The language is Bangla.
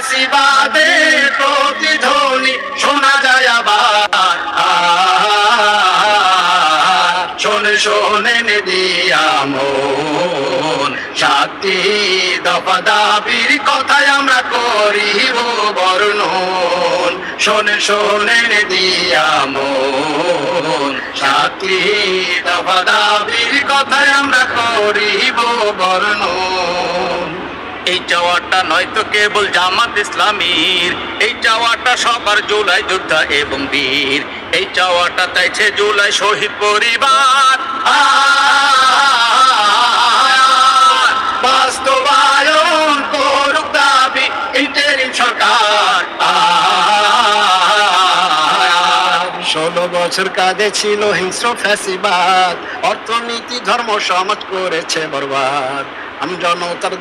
ফ্যাসিবাদের প্রতিধ্বনি শোনা যায় আবার। শোনে শোনেন দিয়া মন, 7টি দফা দাবির কথায় আমরা করিব বর্ণন। শোনে শোনেন দিয়া মন, 7টি দফা দাবির কথায় আমরা করিব বর্ণন। এই চাওয়াটা নয়তো কেবল জামাত ইসলামীর, এই চাওয়াটা সবার জুলাই যোদ্ধা এবং বীর। এই চাওয়াটা চাইছে জুলাই শহীদ পরিবার। বাস্তবায়ন করুক দাবি ইন্টারিম সরকার। 16 বছর কাঁধে ছিল হিংস্র ফ্যাসিবাদ, অর্থনীতি ধর্ম সমাজ করেছে বরবাদ। জনতার